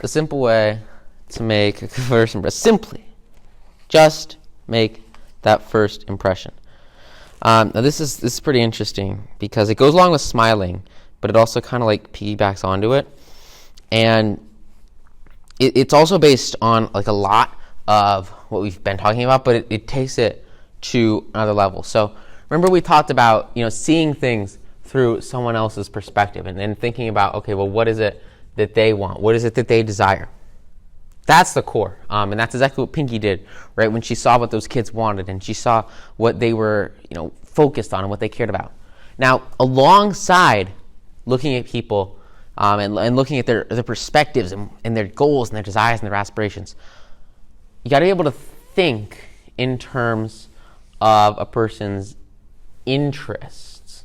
the simple way to make a first impression. Simply, just make that first impression. Now this is pretty interesting because it goes along with smiling, but it also kind of like piggybacks onto it, and it's also based on like a lot of what we've been talking about, but it takes it to another level. So remember we talked about seeing things through someone else's perspective and then thinking about, okay, well, what is it that they want? What is it that they desire? That's the core, and that's exactly what Pinky did, right? When she saw what those kids wanted and she saw what they were, focused on and what they cared about. Now, alongside looking at people and looking at their perspectives and their goals and their desires and their aspirations, you got to be able to think in terms of a person's interests.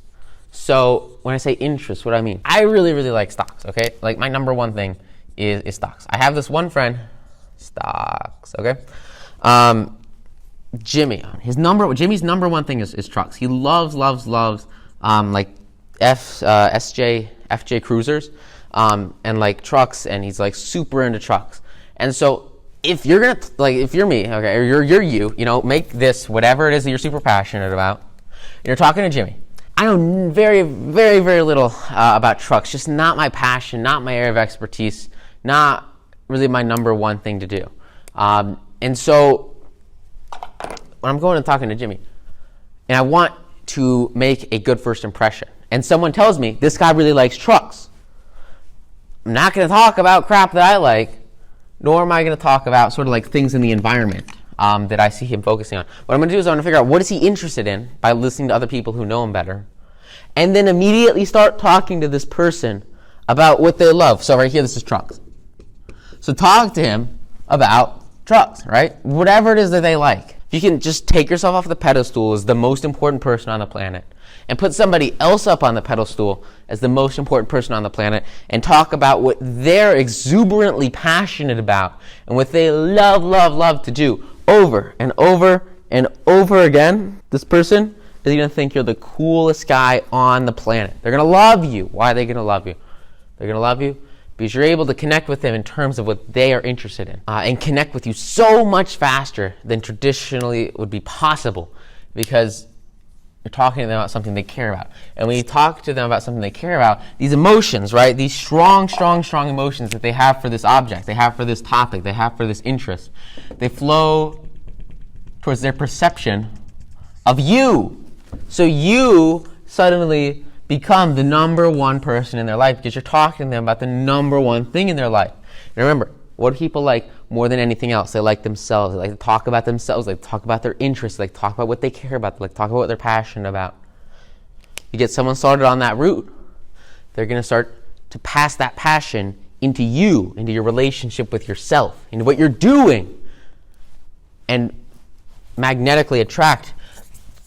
So when I say interests, what do I mean? I really, really like stocks, okay? Like my number one thing is stocks. I have this one friend, stocks, okay? Jimmy, Jimmy's number one thing is trucks. He loves like FJ Cruisers and like trucks, and he's like super into trucks. And so if you're me, okay, or you're you, make this whatever it is that you're super passionate about. You're talking to Jimmy. I know very, very, very little about trucks. Just not my passion, not my area of expertise, not really my number one thing to do. And so when I'm going and talking to Jimmy, and I want to make a good first impression, and someone tells me this guy really likes trucks, I'm not going to talk about crap that I like, nor am I going to talk about sort of like things in the environment that I see him focusing on. What I'm going to do is I'm going to figure out what is he interested in by listening to other people who know him better, and then immediately start talking to this person about what they love. So right here, this is trucks. So talk to him about trucks, right? Whatever it is that they like. You can just take yourself off the pedestal as the most important person on the planet and put somebody else up on the pedestal as the most important person on the planet and talk about what they're exuberantly passionate about and what they love to do over and over and over again. This person is going to think you're the coolest guy on the planet. They're going to love you. Why are they going to love you? They're going to love you because you're able to connect with them in terms of what they are interested in and connect with you so much faster than traditionally would be possible because you're talking to them about something they care about. And when you talk to them about something they care about, these emotions, right, these strong emotions that they have for this object, they have for this topic, they have for this interest, they flow towards their perception of you. So you suddenly become the number one person in their life because you're talking to them about the number one thing in their life. And remember, what do people like more than anything else? They like themselves. They like to talk about themselves. They like to talk about their interests. They like to talk about what they care about. They like to talk about what they're passionate about. You get someone started on that route, they're going to start to pass that passion into you, into your relationship with yourself, into what you're doing, and magnetically attract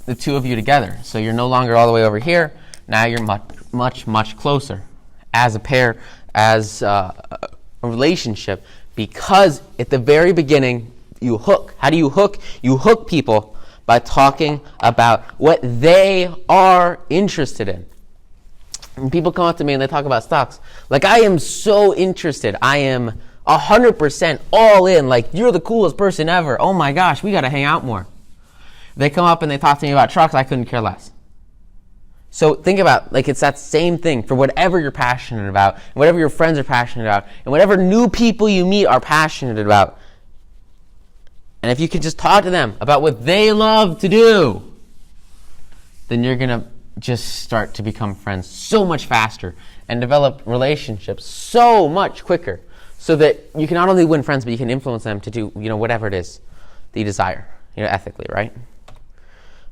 the two of you together. So you're no longer all the way over here. Now you're much closer as a pair, as a relationship, because at the very beginning you hook. How do you hook? You hook people by talking about what they are interested in. When people come up to me and they talk about stocks, like I am so interested. I am 100% all in. Like you're the coolest person ever. Oh my gosh, we got to hang out more. They come up and they talk to me about trucks. I couldn't care less. So think about, like, it's that same thing for whatever you're passionate about, and whatever your friends are passionate about, and whatever new people you meet are passionate about. And if you can just talk to them about what they love to do, then you're going to just start to become friends so much faster and develop relationships so much quicker so that you can not only win friends, but you can influence them to do, whatever it is that you desire, ethically, right?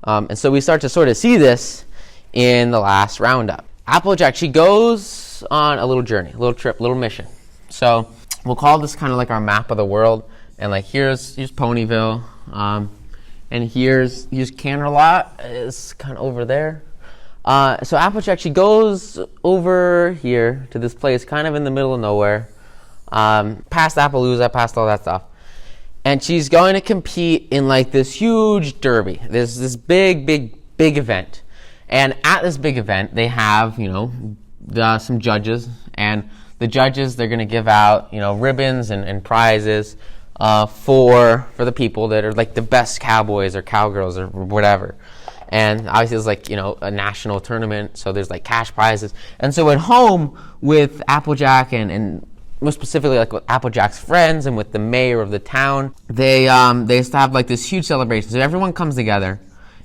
And so we start to sort of see this in the last roundup. Applejack, she goes on a little journey, a little trip, a little mission. So we'll call this kind of like our map of the world. And like here's Ponyville, and here's Canterlot. It's kind of over there. So Applejack, she goes over here to this place, kind of in the middle of nowhere, past Appaloosa, past all that stuff. And she's going to compete in like this huge derby. There's this big event. And at this big event, they have, some judges, and the judges, they're going to give out, ribbons and prizes for the people that are like the best cowboys or cowgirls or whatever. And obviously it's like, a national tournament, so there's like cash prizes. And so at home with Applejack and more specifically like with Applejack's friends and with the mayor of the town, they used to have like this huge celebration. So everyone comes together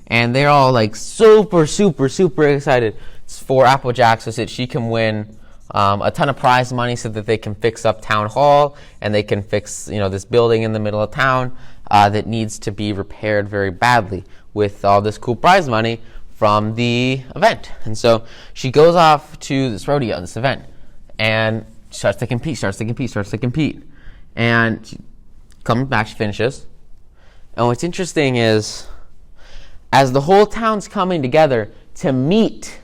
and they're all like super, super, super excited for Applejack so that she can win a ton of prize money so that they can fix up town hall and they can fix, this building in the middle of town that needs to be repaired very badly with all this cool prize money from the event. And so she goes off to this rodeo, this event, and starts to compete. And she comes back, she finishes. And what's interesting is, as the whole town's coming together to meet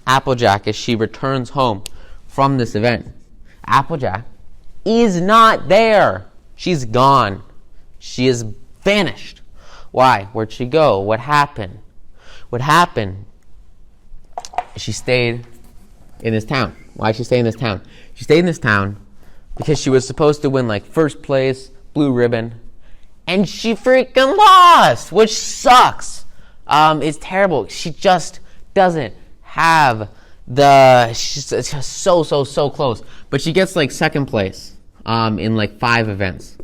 Applejack as she returns home from this event, Applejack is not there. She's gone. She is vanished. Why? Where'd she go? What happened? What happened? She stayed in this town. Why did she stay in this town? She stayed in this town because she was supposed to win like first place, blue ribbon, and she freaking lost, which sucks. It's terrible. She just doesn't have she's just so close. But she gets like second place in like 5 events.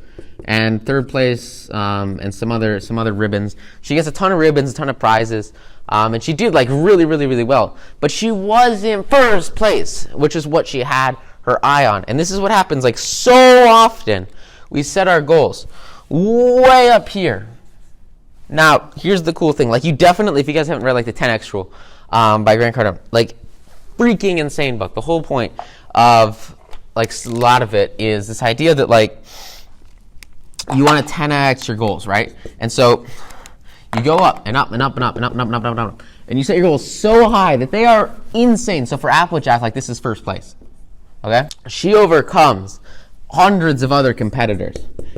And third place, and some other ribbons. She gets a ton of ribbons, a ton of prizes, and she did like really, really, really well. But she was in first place, which is what she had her eye on. And this is what happens like so often. We set our goals way up here. Now, here's the cool thing. Like, you definitely, if you guys haven't read like the 10X Rule by Grant Cardone, like freaking insane book. The whole point of like a lot of it is this idea that like you want to 10x your goals, right? And so you go up and up and up and up and up and up and up and up. And you set your goals so high that they are insane. So for Applejack, like this is first place. Okay? She overcomes hundreds of other competitors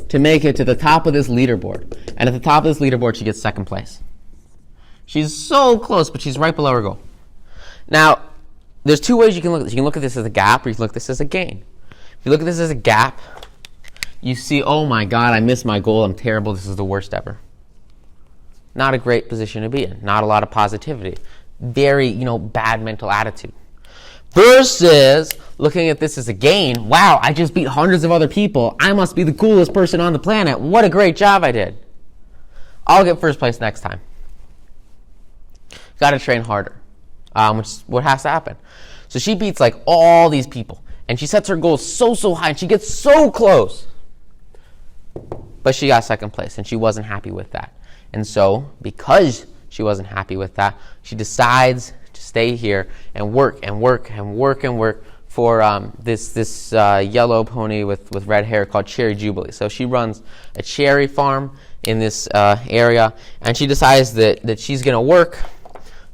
to make it to the top of this leaderboard. And at the top of this leaderboard, she gets second place. She's so close, but she's right below her goal. Now, there's 2 ways you can look at this. You can look at this as a gap, or you can look at this as a gain. If you look at this as a gap, you see, oh my God, I missed my goal. I'm terrible. This is the worst ever. Not a great position to be in. Not a lot of positivity. Very, bad mental attitude. Versus looking at this as a gain. Wow, I just beat hundreds of other people. I must be the coolest person on the planet. What a great job I did. I'll get first place next time. Got to train harder, which is what has to happen. So she beats like all these people. And she sets her goals so high. And she gets so close. But she got second place, and she wasn't happy with that. And so, because she wasn't happy with that, she decides to stay here and work for this yellow pony with red hair called Cherry Jubilee. So she runs a cherry farm in this area, and she decides that she's going to work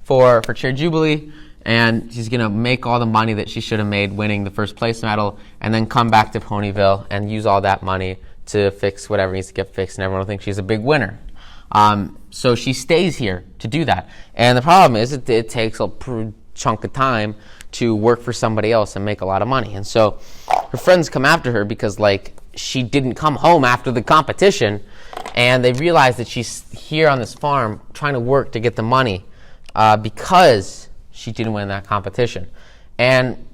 for Cherry Jubilee, and she's going to make all the money that she should have made winning the first place medal, and then come back to Ponyville and use all that money to fix whatever needs to get fixed, and everyone will think she's a big winner. So she stays here to do that. And the problem is it takes a chunk of time to work for somebody else and make a lot of money. And so her friends come after her because like she didn't come home after the competition, and they realize that she's here on this farm trying to work to get the money because she didn't win that competition. And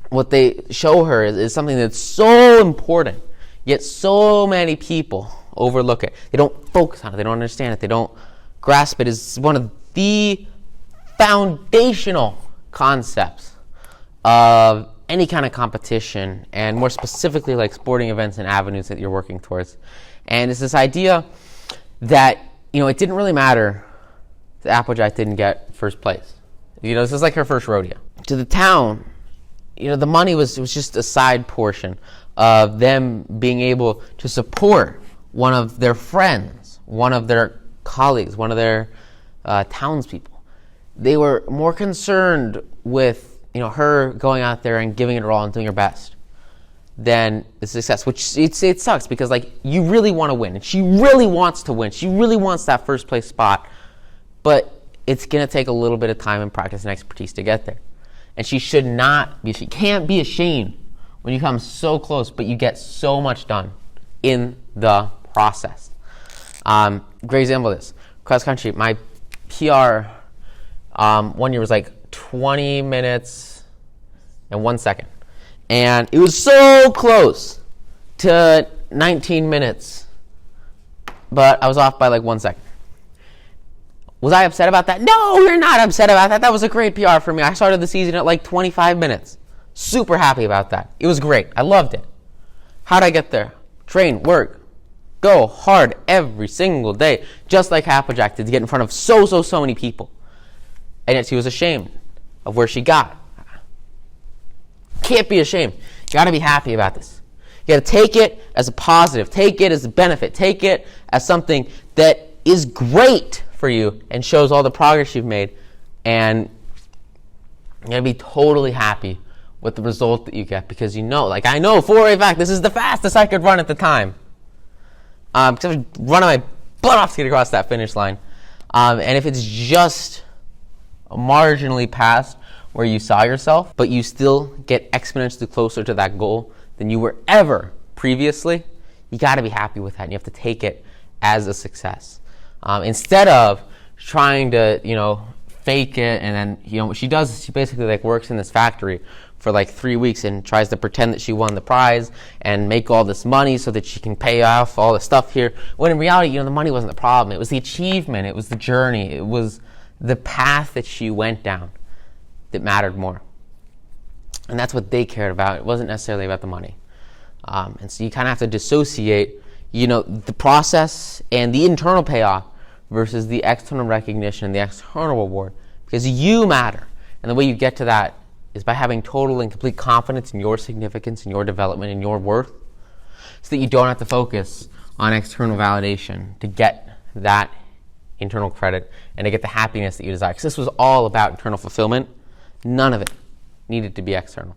what they show her is something that's so important, yet so many people overlook it. They don't focus on it. They don't understand it. They don't grasp it as one of the foundational concepts of any kind of competition, and more specifically like sporting events and avenues that you're working towards. And it's this idea that, it didn't really matter that Applejack didn't get first place. This is like her first rodeo. To the town, the money was just a side portion of them being able to support one of their friends, one of their colleagues, one of their townspeople. They were more concerned with her going out there and giving it her all and doing her best than the success, which it sucks because you really want to win, and she really wants to win. She really wants that first place spot, but it's going to take a little bit of time and practice and expertise to get there. And she should not be, she can't be ashamed when you come so close, but you get so much done in the process. Great example of this. Cross country, my PR 1 year was like 20 minutes and 1 second. And it was so close to 19 minutes, but I was off by like 1 second. Was I upset about that? No, you're not upset about that. That was a great PR for me. I started the season at like 25 minutes. Super happy about that. It was great. I loved it. How'd I get there? Train, work, go hard every single day, just like Applejack did, to get in front of so many people. And yet she was ashamed of where she got. Can't be ashamed. You got to be happy about this. You got to take it as a positive. Take it as a benefit. Take it as something that is great for you and shows all the progress you've made. And you're going to be totally happy with the result that you get, because you know, like I know for a fact, this is the fastest I could run at the time. Because I was running my butt off to get across that finish line. And if it's just marginally past where you saw yourself, but you still get exponentially closer to that goal than you were ever previously, you got to be happy with that. And you have to take it as a success. Instead of trying to, fake it, and then, what she does, she basically like works in this factory for like 3 weeks and tries to pretend that she won the prize and make all this money so that she can pay off all the stuff here. When in reality, the money wasn't the problem. It was the achievement. It was the journey. It was the path that she went down that mattered more. And that's what they cared about. It wasn't necessarily about the money. And so you kind of have to dissociate, the process and the internal payoff versus the external recognition and the external reward, because you matter. And the way you get to that is by having total and complete confidence in your significance, in your development, in your worth, so that you don't have to focus on external validation to get that internal credit and to get the happiness that you desire. Because this was all about internal fulfillment. None of it needed to be external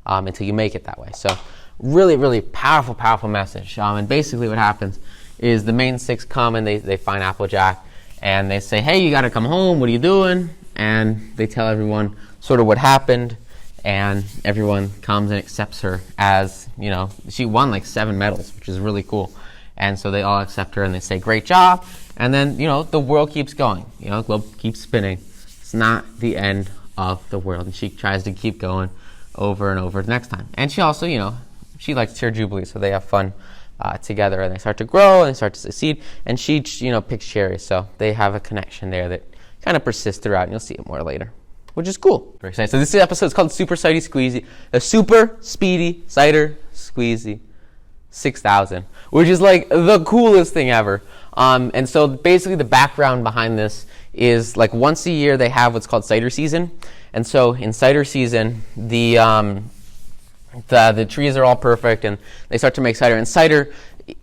until you make it that way. So really, really powerful message. And basically what happens is the main six come and they find Applejack and they say, hey, you got to come home. What are you doing? And they tell everyone sort of what happened. And everyone comes and accepts her as, she won like 7 medals, which is really cool. And so they all accept her and they say, great job. And then, the world keeps going. The globe keeps spinning. It's not the end of the world. And she tries to keep going over and over the next time. And she also, she likes Cheer Jubilee, so they have fun together. And they start to grow and they start to succeed. And she, picks Cherry. So they have a connection there that kind of persists throughout. And you'll see it more later, which is cool. Very excited. So this episode is called Super Cider Squeezy, the Super Speedy Cider Squeezy 6000, which is like the coolest thing ever. And so basically the background behind this is like once a year they have what's called cider season. And so in cider season, the trees are all perfect and they start to make cider. And cider,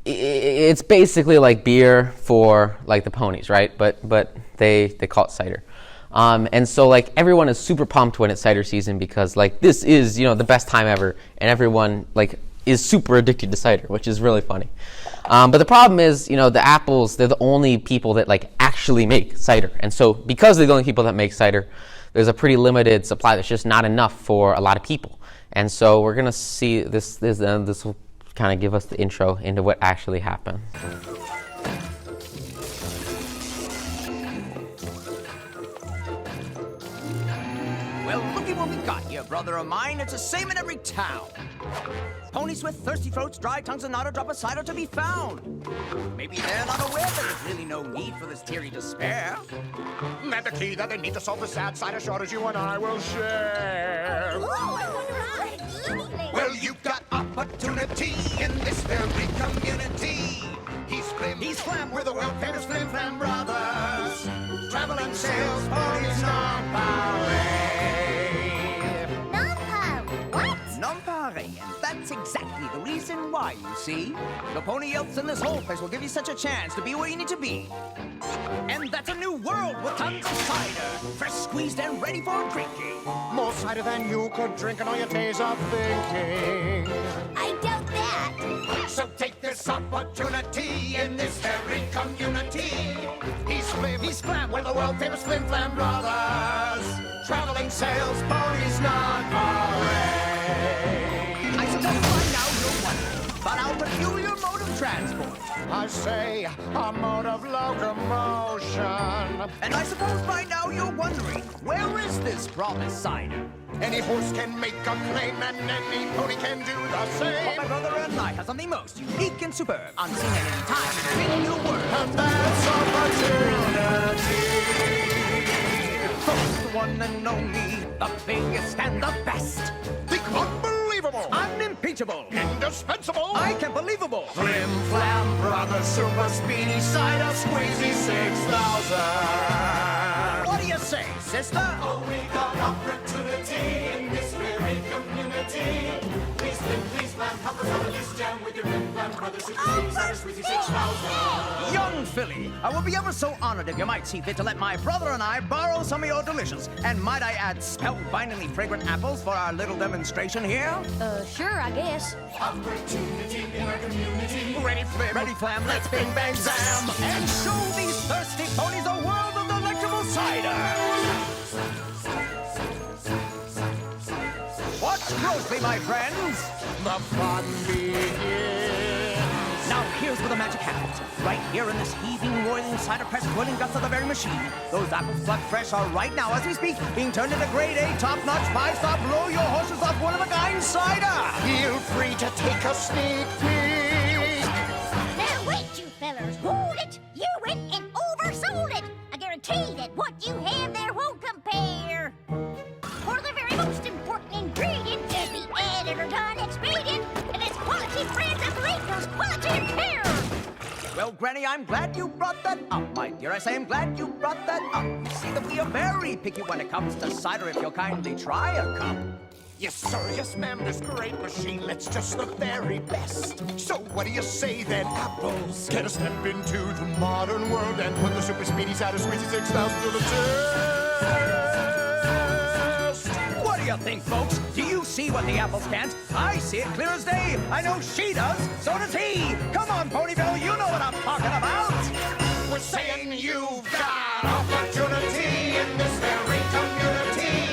it's basically like beer for like the ponies, right? But they call it cider. And so like everyone is super pumped when it's cider season because like this is, the best time ever, and everyone like is super addicted to cider, which is really funny. But the problem is, the apples, they're the only people that like actually make cider. And so because they're the only people that make cider, there's a pretty limited supply. There's just not enough for a lot of people. And so we're going to see this will kind of give us the intro into what actually happened. Well, looky what we got here, brother of mine. It's the same in every town. Ponies with thirsty throats, dry tongues, and not a drop of cider to be found. Maybe they're not aware that there's really no need for this teary despair. And the key that they need to solve the sad cider shortage you and I will share. Well, you've got opportunity in this very community. He's Flam, we're the world-famous Flim Flam Brothers. Travel and sales, ponies, non-parade. Non-parade, and that's exactly the reason why, you see. The pony elves in this whole place will give you such a chance to be where you need to be. And that's a new world with tons of cider, fresh squeezed and ready for drinking. More cider than you could drink in all your days of thinking. I doubt that. So take this opportunity in this very community. He's Flim. He's Flam, we're the world-famous Flim Flam Brothers. Traveling sales ponies non-parade. I suppose by now you're wondering about our peculiar mode of transport. I say, a mode of locomotion. And I suppose by now you're wondering, where is this promised cider? Any horse can make a claim, and any pony can do the But same. my brother and I have something most unique and superb, unseen at any time in the world. And that's opportunity. First, the one and only, the biggest and the best. The unbelievable. Unimpeachable. Indispensable. I can't believable. Flim Flam Brothers Super Speedy Cider Squeezy 6000. What do you say, sister? Oh, we got opportunity in this very community. Please, Flim, please, Flam, help us out of this jam with your Flim Flam Brothers Super Speedy Cider Squeezy 6000. Young Philly, I will be ever so honored if you might see fit to let my brother and I borrow some of your delicious, and might I add spellbindingly fragrant apples for our little demonstration here? Sure, I guess. Opportunity in our community. Ready, Flim? Ready, Flam, Let's bing, bang, zam. and show these thirsty ponies a world of delectable cider. Watch closely, my friends. The fun begins. Now here's where the magic happens. Right here in this heaving, roiling, cider press, boiling guts of the very machine. Those apples plucked fresh are right now, as we speak, being turned into grade A, top-notch, five-star, blow your horses off one-of-a-kind cider. Feel free to take a sneak peek. Now wait, you fellers, hold it! You went and oversold it! I guarantee that what you have there won't compare. For the very most important ingredient is the added or done expedient, and it's quality brand of Lakers, quality and care. Well, Granny, I'm glad you brought that up, my dear. I say I'm glad you brought that up. You see that we are very picky when it comes to cider, if you'll kindly try a cup. Yes, sir, yes, ma'am, this great machine lets just the very best. So what do you say then, apples? Get a step into the modern world and put the Super Speedy Cider Squeezy 6000 to the test. What do you think, folks? Do you see what the apples can't? I see it clear as day. I know she does. So does he. Come on, Ponyville, you know what I'm talking about. We're saying you've got opportunity in this very community.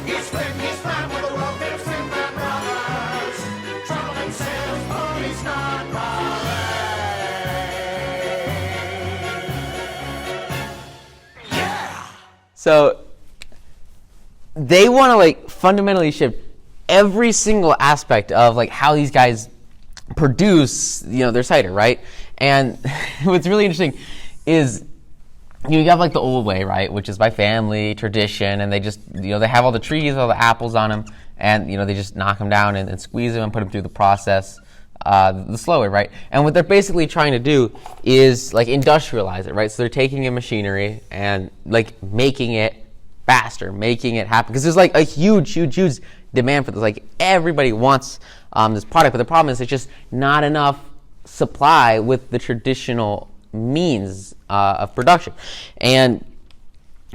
He's Flim, he's Flam, with the world famous Flim Flam Brothers. Traveling sales ponies non-parade. Yeah! So they want to like fundamentally shift every single aspect of like how these guys produce, their cider, right? And what's really interesting is you have like the old way, right, which is by family tradition, and they just they have all the trees, all the apples on them, and they just knock them down and squeeze them and put them through the process the slow way, right? And what they're basically trying to do is like industrialize it, right? So they're taking a machinery and like making it faster, making it happen, because there's like a huge demand for this. Like everybody wants this product, but the problem is it's just not enough supply with the traditional means of production. And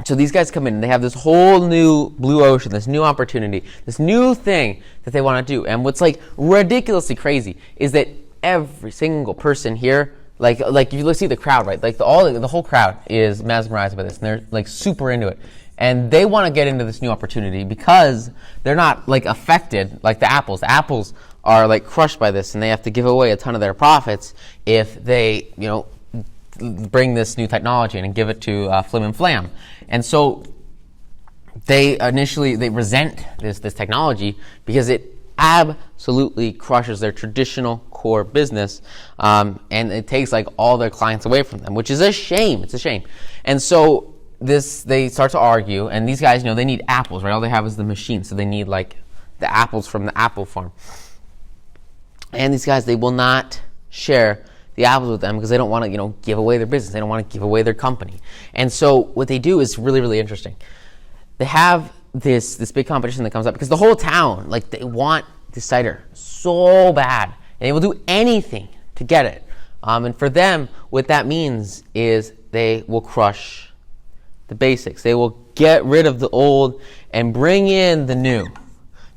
so these guys come in and they have this whole new blue ocean, this new opportunity, this new thing that they want to do. And what's like ridiculously crazy is that every single person here, like if you see the crowd, right, like the whole crowd is mesmerized by this, and they're like super into it. And they want to get into this new opportunity because they're not like affected like the apples. The apples are like crushed by this, and they have to give away a ton of their profits if they, bring this new technology in and give it to Flim and Flam. And so they resent this technology because it absolutely crushes their traditional core business, and it takes like all their clients away from them, which is a shame. It's a shame. And so they start to argue, and these guys, they need apples, right? All they have is the machine, so they need like the apples from the apple farm. And these guys, they will not share the apples with them because they don't want to, give away their business. They don't want to give away their company. And so what they do is really, really interesting. They have this big competition that comes up because the whole town, like, they want this cider so bad, and they will do anything to get it. And for them, what that means is they will crush the basics. They will get rid of the old and bring in the new,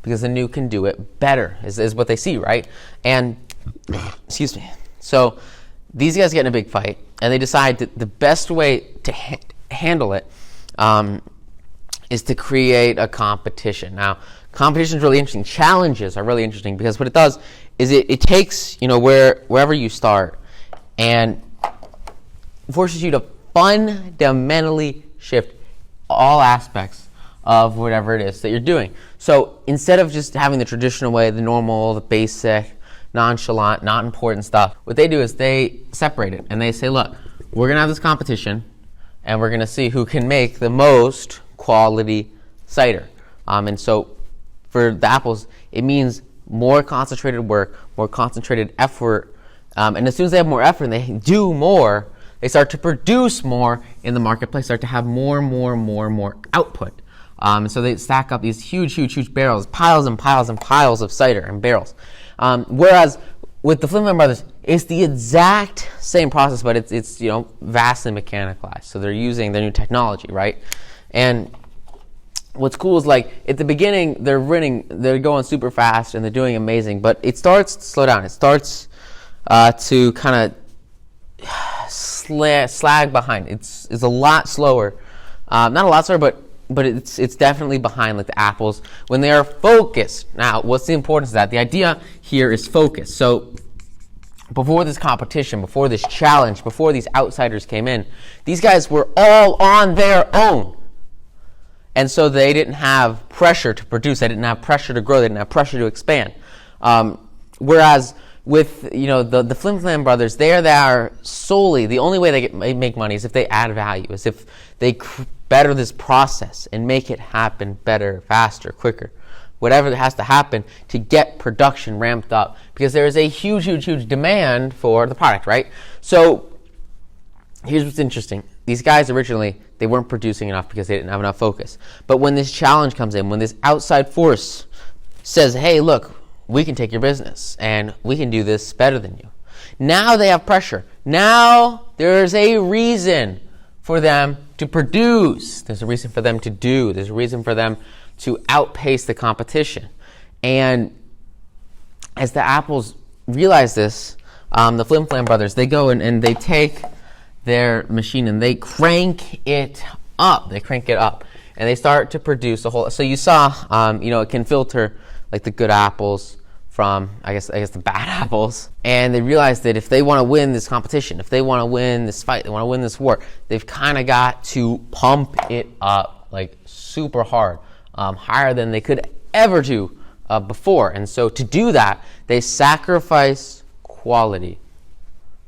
because the new can do it better, is what they see, right? And, excuse me. So these guys get in a big fight, and they decide that the best way to to handle it is to create a competition. Now, competition is really interesting. Challenges are really interesting because what it does is it takes, wherever you start and forces you to fundamentally shift all aspects of whatever it is that you're doing. So instead of just having the traditional way, the normal, the basic, nonchalant, not important stuff, what they do is they separate it and they say, look, we're going to have this competition and we're going to see who can make the most quality cider. And so for the apples, it means more concentrated work, more concentrated effort. And as soon as they have more effort and they do more, they start to produce more in the marketplace, start to have more output. And so they stack up these huge barrels, piles and piles and piles of cider and barrels. Whereas with the Flim Flam Brothers, it's the exact same process, but it's vastly mechanicalized. So they're using their new technology, right? And what's cool is like at the beginning they're going super fast and they're doing amazing, but it starts to slow down. It starts to kind of slag behind. It's a lot slower, not a lot slower, but it's definitely behind like the apples when they are focused. Now, what's the importance of that? The idea here is focus. So before this competition, before this challenge, before these outsiders came in, these guys were all on their own. And so they didn't have pressure to produce, they didn't have pressure to grow, they didn't have pressure to expand. Whereas with the Flim Flam Brothers, they are solely, the only way they make money is if they add value, is if they better this process and make it happen better, faster, quicker. Whatever has to happen to get production ramped up, because there is a huge demand for the product, right? So here's what's interesting. These guys originally, they weren't producing enough because they didn't have enough focus. But when this challenge comes in, when this outside force says, hey, look, we can take your business and we can do this better than you. Now they have pressure. Now there's a reason for them to produce. There's a reason for them to do. There's a reason for them to outpace the competition. And as the apples realize this, the Flim Flam Brothers, they go and they take their machine and they crank it up. They crank it up. And they start to produce a whole... So you saw, it can filter like the good apples from, I guess the bad apples. And they realize that if they want to win this competition, if they want to win this fight, they want to win this war, they've kind of got to pump it up like super hard, higher than they could ever do before. And so to do that, they sacrifice quality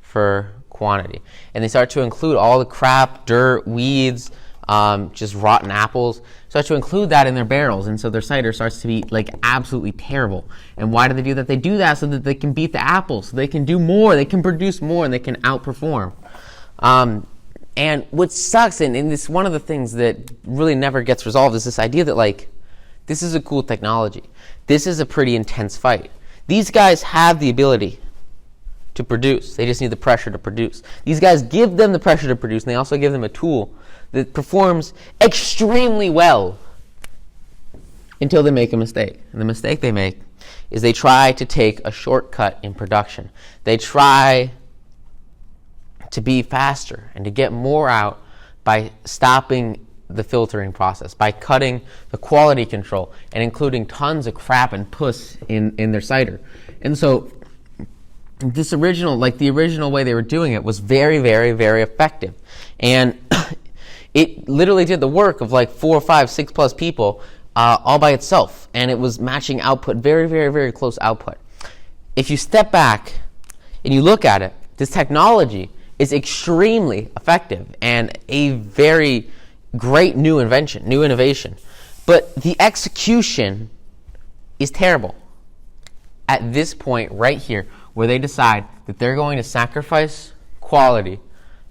for quantity. And they start to include all the crap, dirt, weeds, just rotten apples, start to include that in their barrels, and so their cider starts to be like absolutely terrible. And why do they do that? They do that so that they can beat the apples, so they can do more, they can produce more, and they can outperform. And what sucks, and this one of the things that really never gets resolved, is this idea that like this is a cool technology, this is a pretty intense fight. These guys have the ability to produce. They just need the pressure to produce. These guys give them the pressure to produce, and they also give them a tool that performs extremely well until they make a mistake. And the mistake they make is they try to take a shortcut in production. They try to be faster and to get more out by stopping the filtering process, by cutting the quality control and including tons of crap and puss in their cider. And so the original way they were doing it was very, very, very effective. And it literally did the work of like 4, 5, 6 plus people all by itself. And it was matching output, very, very, very close output. If you step back and you look at it, this technology is extremely effective and a very great new innovation. But the execution is terrible. At this point right here, where they decide that they're going to sacrifice quality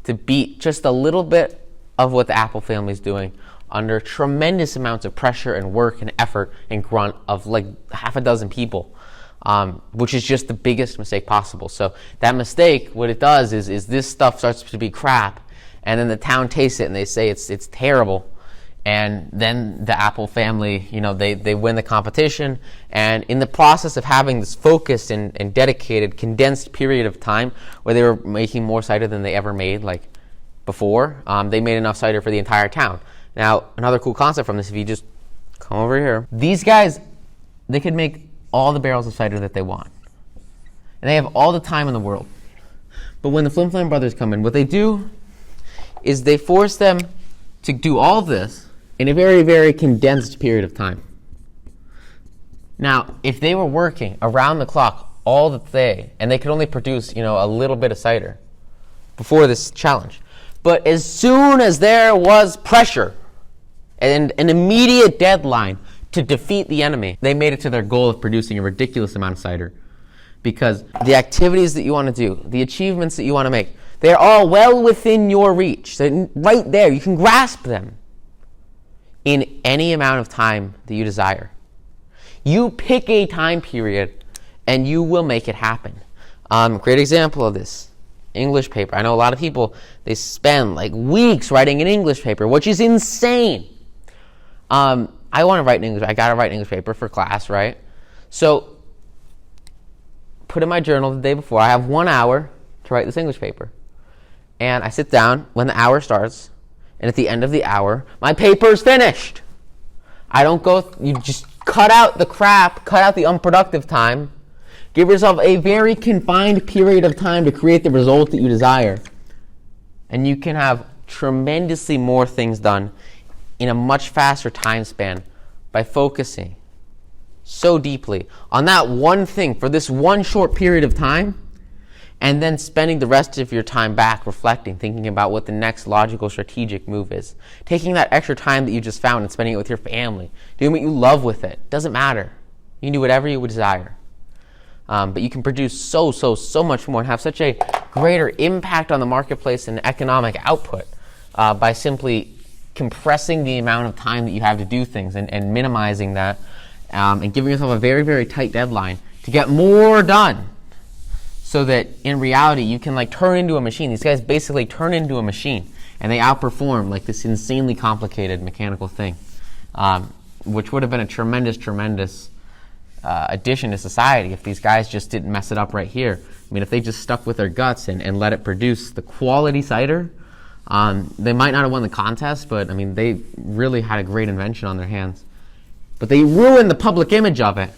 to beat just a little bit of what the Apple family is doing under tremendous amounts of pressure and work and effort and grunt of like half a dozen people, which is just the biggest mistake possible. So that mistake, what it does is this stuff starts to be crap, and then the town tastes it and they say it's terrible. And then the Apple family, they win the competition. And in the process of having this focused and dedicated, condensed period of time where they were making more cider than they ever made, like before, they made enough cider for the entire town. Now, another cool concept from this, if you just come over here, these guys, they could make all the barrels of cider that they want. And they have all the time in the world. But when the Flim Flam brothers come in, what they do is they force them to do all of this in a very, very condensed period of time. Now, if they were working around the clock all the day, and they could only produce, a little bit of cider before this challenge, but as soon as there was pressure and an immediate deadline to defeat the enemy, they made it to their goal of producing a ridiculous amount of cider. Because the activities that you want to do, the achievements that you want to make, they're all well within your reach. They're right there. You can grasp them in any amount of time that you desire. You pick a time period and you will make it happen. Great example of this, English paper. I know a lot of people, they spend like weeks writing an English paper, which is insane. I want to write an English, I got to write an English paper for class, right? So, put in my journal the day before, I have 1 hour to write this English paper. And I sit down when the hour starts, and at the end of the hour, my paper's finished. I don't go, you just cut out the crap, cut out the unproductive time, give yourself a very confined period of time to create the result that you desire. And you can have tremendously more things done in a much faster time span by focusing so deeply on that one thing for this one short period of time, and then spending the rest of your time back reflecting, thinking about what the next logical strategic move is. Taking that extra time that you just found and spending it with your family, doing what you love with it. Doesn't matter. You can do whatever you would desire. But you can produce so much more and have such a greater impact on the marketplace and economic output by simply compressing the amount of time that you have to do things and minimizing that, and giving yourself a very, very tight deadline to get more done, so that in reality you can turn into a machine. These guys basically turn into a machine, and they outperform this insanely complicated mechanical thing, which would have been a tremendous addition to society if these guys just didn't mess it up right here. I mean, if they just stuck with their guts and let it produce the quality cider, they might not have won the contest, but I mean, they really had a great invention on their hands. But they ruined the public image of it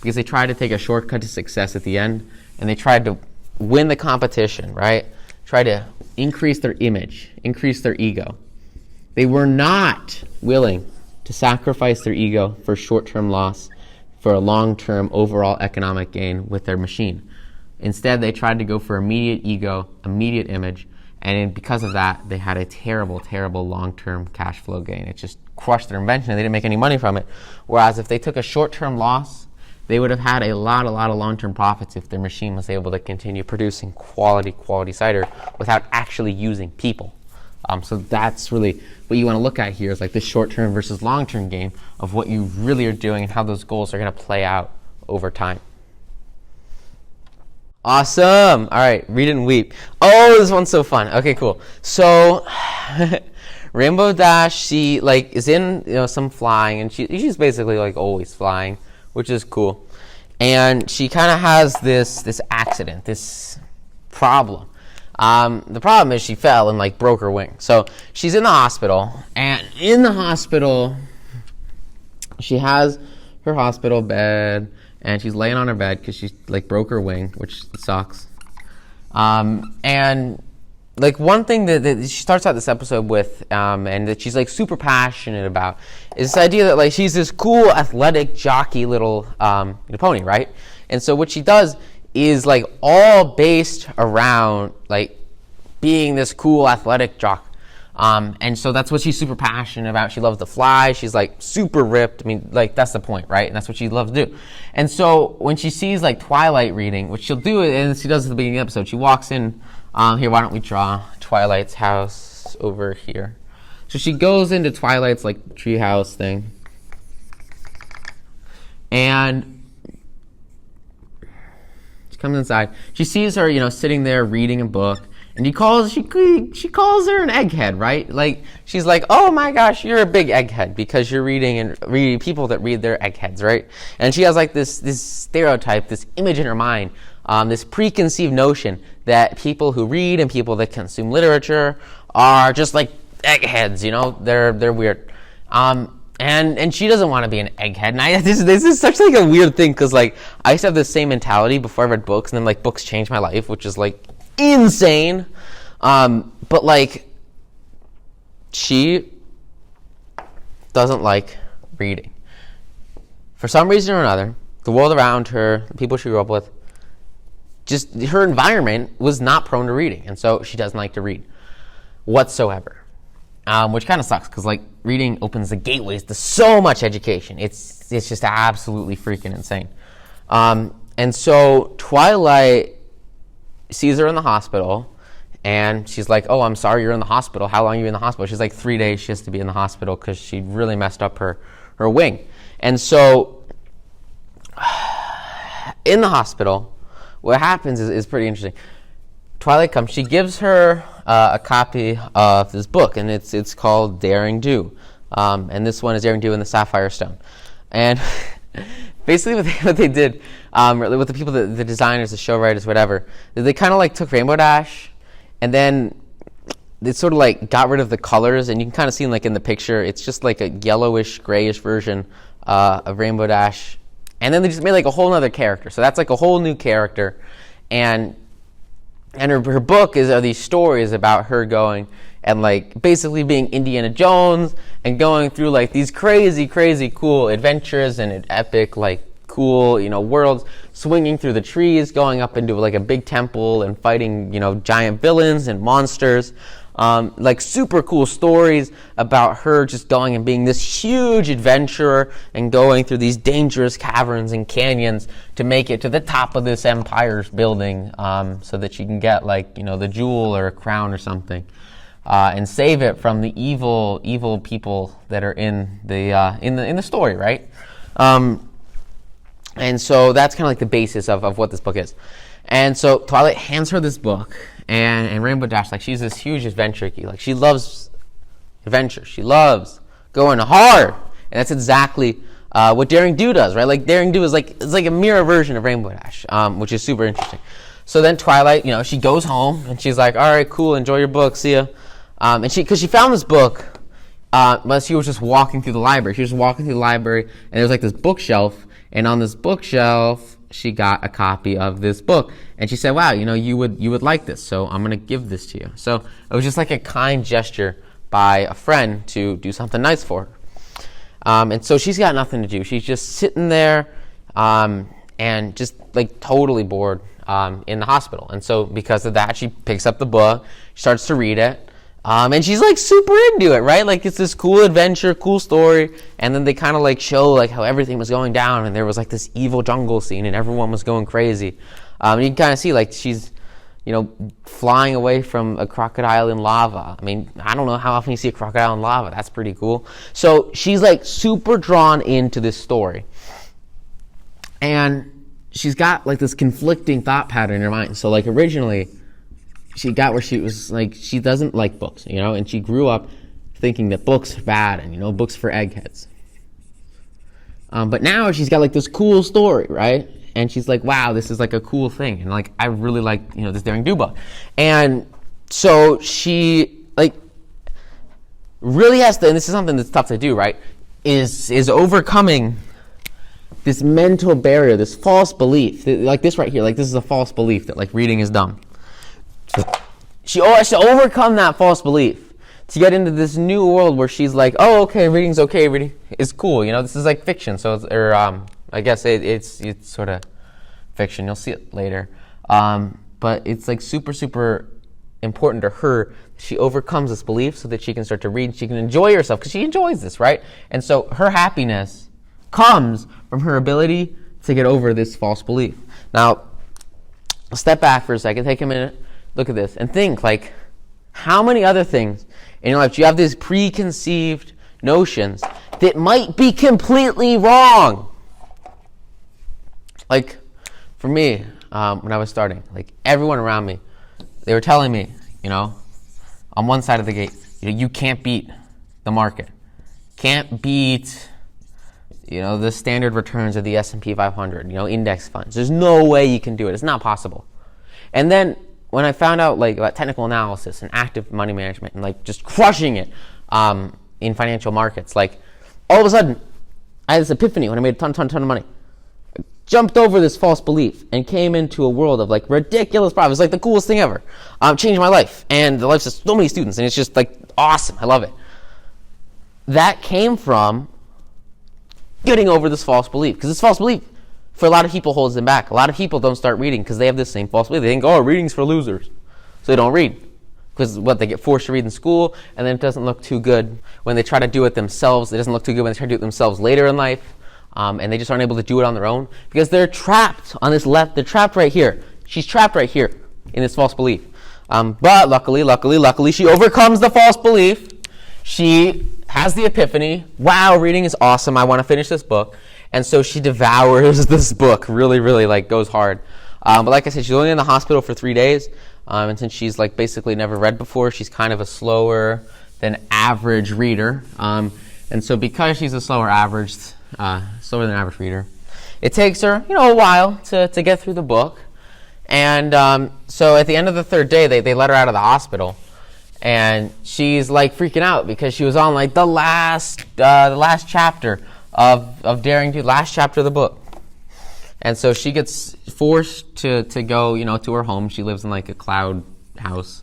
because they tried to take a shortcut to success at the end, and they tried to win the competition, right? Try to increase their image, increase their ego. They were not willing to sacrifice their ego for short-term loss, for a long-term overall economic gain with their machine. Instead, they tried to go for immediate ego, immediate image, and because of that, they had a terrible long-term cash flow gain. It just crushed their invention, and they didn't make any money from it. Whereas if they took a short-term loss, they would have had a lot of long-term profits if their machine was able to continue producing quality cider without actually using people. So that's really what you want to look at here, is this short-term versus long-term game of what you really are doing and how those goals are going to play out over time. Awesome. All right, read it and weep. Oh, this one's so fun. Okay, cool. So Rainbow Dash, she is in some flying, and she's basically always flying, which is cool. And she kind of has this accident, this problem. The problem is she fell and broke her wing. So she's in the hospital, and in the hospital, she has her hospital bed, and she's laying on her bed because she's broke her wing, which sucks. And one thing that she starts out this episode with, and that she's super passionate about, is this idea that she's this cool, athletic, jockey little pony, right? And so what she does is all based around being this cool, athletic jock. And so that's what she's super passionate about. She loves to fly. She's super ripped. I mean, that's the point, right? And that's what she loves to do. And so when she sees Twilight reading, which she'll do, and she does at the beginning of the episode, she walks in. Here, why don't we draw Twilight's house over here? So she goes into Twilight's tree house thing, and she comes inside. She sees her, sitting there reading a book, and she calls her an egghead, right? She's oh my gosh, you're a big egghead because you're reading people that read their eggheads, right? And she has this stereotype, this image in her mind this preconceived notion that people who read and people that consume literature are just like eggheads, you know, they're weird. And she doesn't want to be an egghead. And this is such like a weird thing, because like I used to have the same mentality before I read books, and then like books changed my life, which is like insane. But like she doesn't like reading. For some reason or another, the world around her, the people she grew up with, just her environment was not prone to reading, and so she doesn't like to read whatsoever. Which kind of sucks, because like reading opens the gateways to so much education. It's just absolutely freaking insane. And so Twilight sees her in the hospital, and she's like, "Oh, I'm sorry you're in the hospital. How long are you in the hospital?" She's like, 3 days she has to be in the hospital because she really messed up her wing. And so in the hospital, what happens is pretty interesting. Twilight comes, she gives her a copy of this book, and it's called Daring Do. And this one is Daring Do in the Sapphire Stone. And basically what they did, with the people, the designers, the show writers, whatever, they kind of like took Rainbow Dash, and then they sort of like got rid of the colors, and you can kind of see like in the picture, it's just like a yellowish, grayish version of Rainbow Dash. And then they just made like a whole other character. So that's like a whole new character. And her book are these stories about her going and like basically being Indiana Jones and going through like these crazy, crazy cool adventures and an epic like cool, you know, worlds, swinging through the trees, going up into like a big temple and fighting, you know, giant villains and monsters. Like super cool stories about her just going and being this huge adventurer and going through these dangerous caverns and canyons to make it to the top of this empire's building, so that she can get like, you know, the jewel or a crown or something, and save it from the evil people that are in the story, right? And so that's kind of like the basis of what this book is. And so Twilight hands her this book, and Rainbow Dash, like, she's this huge adventure geek. Like, she loves adventure. She loves going hard. And that's exactly what Daring Do does, right? Like, Daring Do is like, it's like a mirror version of Rainbow Dash, which is super interesting. So then Twilight, you know, she goes home, and she's like, all right, cool, enjoy your book, see ya. And because she found this book, but she was just walking through the library. She was walking through the library, and there was like this bookshelf, and on this bookshelf, she got a copy of this book, and she said, wow, you know, you would like this, so I'm going to give this to you. So it was just like a kind gesture by a friend to do something nice for her. And so she's got nothing to do. She's just sitting there, and just like totally bored in the hospital. And so because of that, she picks up the book, starts to read it, and she's like super into it, right? Like, it's this cool adventure, cool story, and then they kind of like show like how everything was going down, and there was like this evil jungle scene, and everyone was going crazy. You can kind of see like she's, you know, flying away from a crocodile in lava. I mean, I don't know how often you see a crocodile in lava. That's pretty cool. So she's like super drawn into this story, and she's got like this conflicting thought pattern in her mind. So like originally, she got where she was like, she doesn't like books, you know, and she grew up thinking that books are bad and, you know, books for eggheads. But now she's got like this cool story, right? And she's like, wow, this is like a cool thing. And like, I really like, you know, this Daring Do book. And so she like really has to, and this is something that's tough to do, right? Is overcoming this mental barrier, this false belief, like this right here, like this is a false belief that like reading is dumb. She has to overcome that false belief to get into this new world where she's like, oh, okay, reading's okay, reading is cool, you know, this is like fiction, so it's, or I guess it's sort of fiction, you'll see it later, but it's like super, super important to her. She overcomes this belief so that she can start to read, she can enjoy herself, because she enjoys this, right? And so her happiness comes from her ability to get over this false belief. Now, step back for a second, take a minute, look at this, and think, like, how many other things in your life do you have these preconceived notions that might be completely wrong? Like, for me, when I was starting, like, everyone around me, they were telling me, you know, on one side of the gate, you know, you can't beat the market. Can't beat, the standard returns of the S&P 500, index funds. There's no way you can do it. It's not possible. And then when I found out about technical analysis and active money management and just crushing it in financial markets, all of a sudden I had this epiphany when I made a ton of money. I jumped over this false belief and came into a world of ridiculous profits. It's the coolest thing ever. Changed my life and the lives of so many students, and it's just awesome. I love it. That came from getting over this false belief, because this false belief for a lot of people holds them back. A lot of people don't start reading because they have this same false belief. They think, reading's for losers, so they don't read. Because they get forced to read in school, and then it doesn't look too good when they try to do it themselves. It doesn't look too good when they try to do it themselves later in life, and they just aren't able to do it on their own because they're trapped on this left. They're trapped right here. She's trapped right here in this false belief. But luckily, she overcomes the false belief. She has the epiphany. Wow, reading is awesome. I want to finish this book. And so she devours this book. Really, goes hard. But like I said, she's only in the hospital for 3 days. And since she's basically never read before, she's kind of a slower than average reader. And so because she's a slower than average reader, it takes her, a while to get through the book. And so at the end of the 3rd day, they let her out of the hospital. And she's freaking out because she was on the last chapter of Daring Do, last chapter of the book. And so she gets forced to go, to her home. She lives in a cloud house.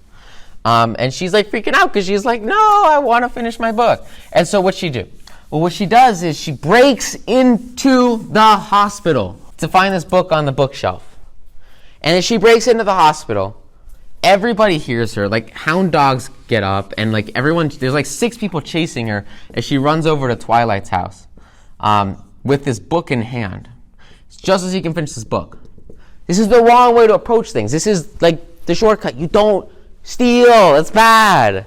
And she's freaking out because she's no, I want to finish my book. And so what's she do? Well, what she does is she breaks into the hospital to find this book on the bookshelf. And as she breaks into the hospital, everybody hears her. Hound dogs get up, and everyone, there's 6 people chasing her as she runs over to Twilight's house with this book in hand, just as he can finish this book. This is the wrong way to approach things. This is the shortcut. You don't steal. It's bad.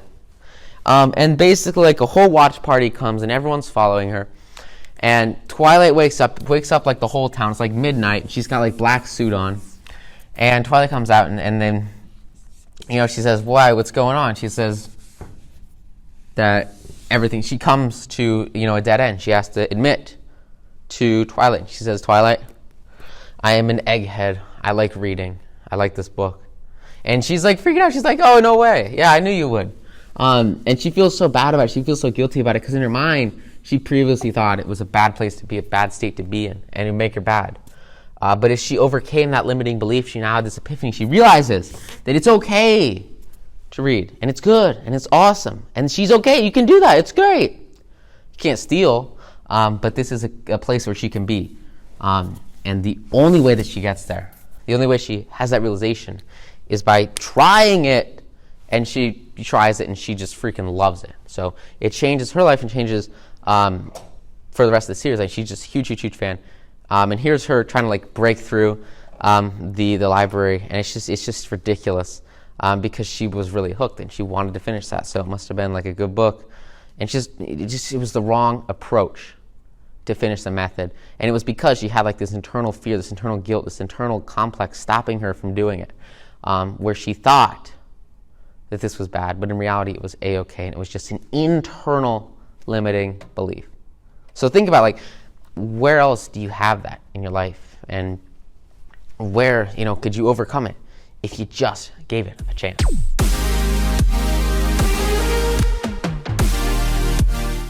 And basically a whole watch party comes and everyone's following her. And Twilight wakes up the whole town. It's midnight. She's got black suit on. And Twilight comes out and then, she says, why? What's going on? She says that everything, she comes to, a dead end. She has to admit to Twilight. She says, Twilight, I am an egghead. I like reading. I like this book. And she's freaking out. She's oh, no way. Yeah, I knew you would. And she feels so bad about it. She feels so guilty about it because in her mind, she previously thought it was a bad place to be, a bad state to be in, and it would make her bad. But as she overcame that limiting belief, she now had this epiphany. She realizes that it's okay to read, and it's good, and it's awesome, and she's okay. You can do that. It's great. You can't steal, but this is a place where she can be. And the only way that she gets there, the only way she has that realization is by trying it, and she tries it, and she just freaking loves it. So it changes her life and changes for the rest of the series. She's just a huge fan. And here's her trying to break through the library, and it's just ridiculous because she was really hooked and she wanted to finish that. So it must have been a good book, and it was the wrong approach to finish the method. And it was because she had this internal fear, this internal guilt, this internal complex stopping her from doing it, where she thought that this was bad, but in reality it was A-okay, and it was just an internal limiting belief. So think about where else do you have that in your life, and where could you overcome it if you just gave it a chance?